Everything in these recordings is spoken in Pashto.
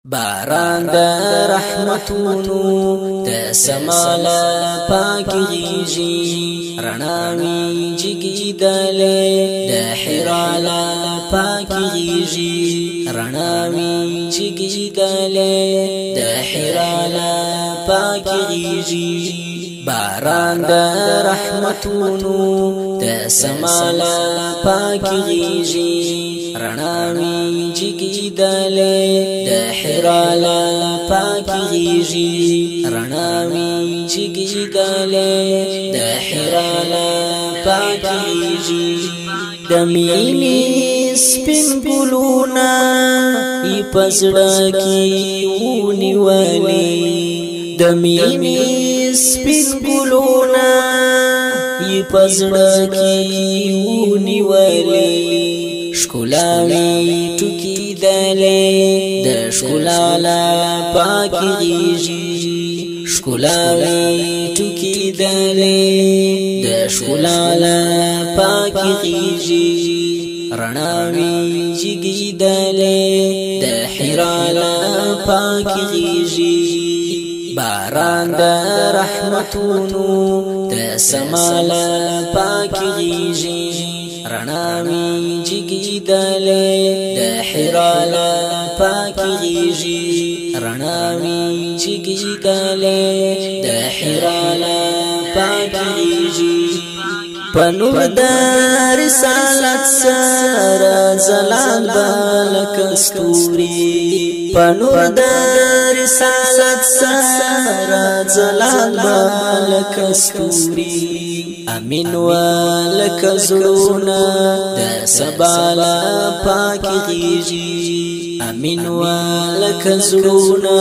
باران د رحمتونو د سمالا پاکیږي رڼاوي جګیدلې د حرالا پاکیږي رڼاوي جګیدلې د حرالا پاکیږي باران د رحمتونو د سمالا پاکیږي رڼاوي جګیدلې د حرالا پاکیږي رڼاوي جګیدلې د حرالا پاکیږي د مینې سپین ګلونه ای پسړه کې ونیولې د مینې سپین ګلونه ای پسړه کې ونیولې شکلاوي ټکی دلې د شکلالا پاکیږي شکلاوي ټکی دلې د شکلالا پاکیږي رڼاوي جګیدلې د حرالا پاکیږي باران د رحمتونو د سمالا پاکیږي رڼاوي جګیدلې د حرالا پاکیږي رڼاوي جګیدلې د حرالا پاکیږي پنور د رسالت سره زلاله کستوري پنور د رسالت سره زلاله کستوري امین ولک زړونه د سبالا پاکیږي امین ولک زړونه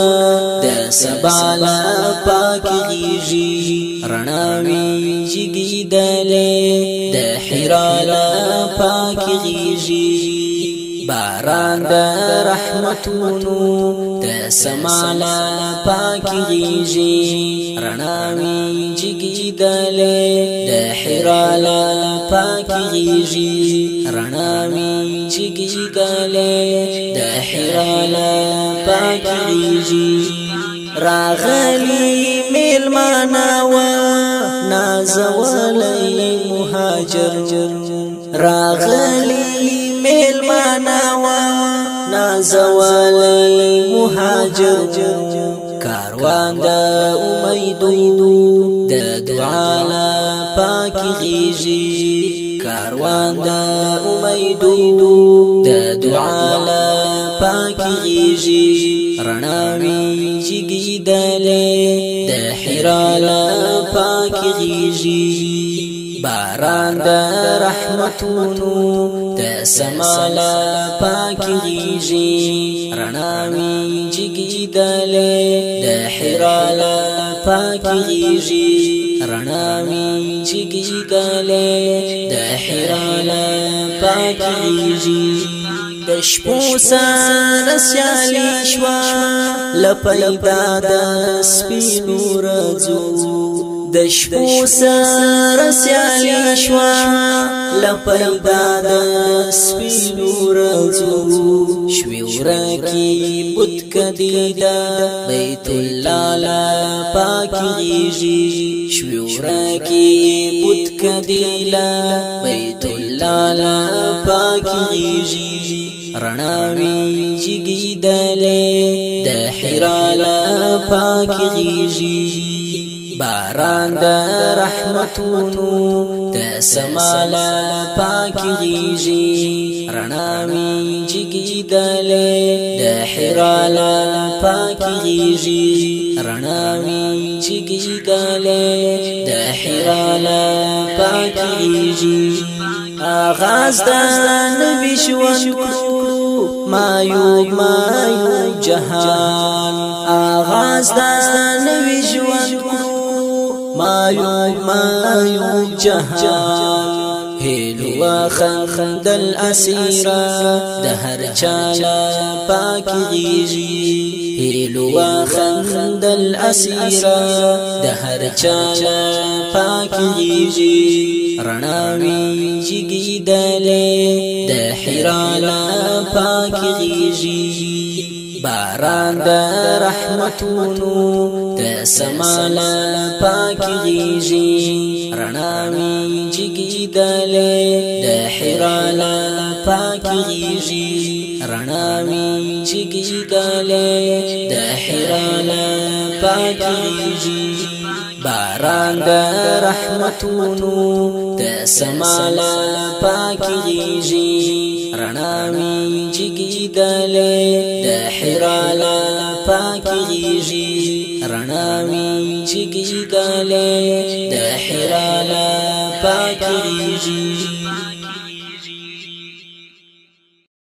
د سبالا پاکیږي رڼاوي جګیدلې د حرالا پاکیږي باران د رحمتونو د سمالا پاکیږي رڼاوي جګیدلې د حرالا پاکیږي رڼاوي جګیدلې د حرالا پاکیږي راغلی میلمانا و نازولی مهاجر راغلی میلمانا و نازولی مهاجر کاروان د امیدونو د دعالا پاکیږي کاروان د امیدونو د دعالا پاکیږي رڼاوي جګیدلې د حرالا پاکیږي باران د رحمتونو د سمالا پاکیږي رڼاوي جګیدلې د حرالا پاکیږي رڼاوي جګیدلې د حرالا پاکیږي د شپو سره سیالي شوا لپیدا د سپینو ورځو د شپو سره سیالي شوا لپیدا د سپینو ورځو شوي ورکي بت کدیدا بیت الله لا پاکیږي شوي ورکي بت کدیلا بیت الله لا پاکیږي رڼاوي جګیدلې د حرالا پاکیږي باران د رحمتونو د سمالا پاکیږي رڼاوي جګیدلې د حرالا پاکیږي رڼاوي جګیدلې د حرالا پاکیږي آغاز د نبی ژوند کړو مایو جهان آغاز د نبی ژوند کړو مایو جهان هیلو خندل اسیرا د هر چالا پاکیږي هیلو خندل اسیرا د هر چالا پاکیږي رڼاوي جګیدلې د حرالا پاکیږي باران د رحمتونو د سمالا پاکیږي رڼاوي جګیدلې د حرالا پاکیږي رڼاوي جګیدلې د حرالا پاکیږي باران د رحمتونو د سمالا پاکیږي رڼاوي جګیدلې د حرالا پاکیږي رڼاوي جګیدلې د حرالا پاکیږي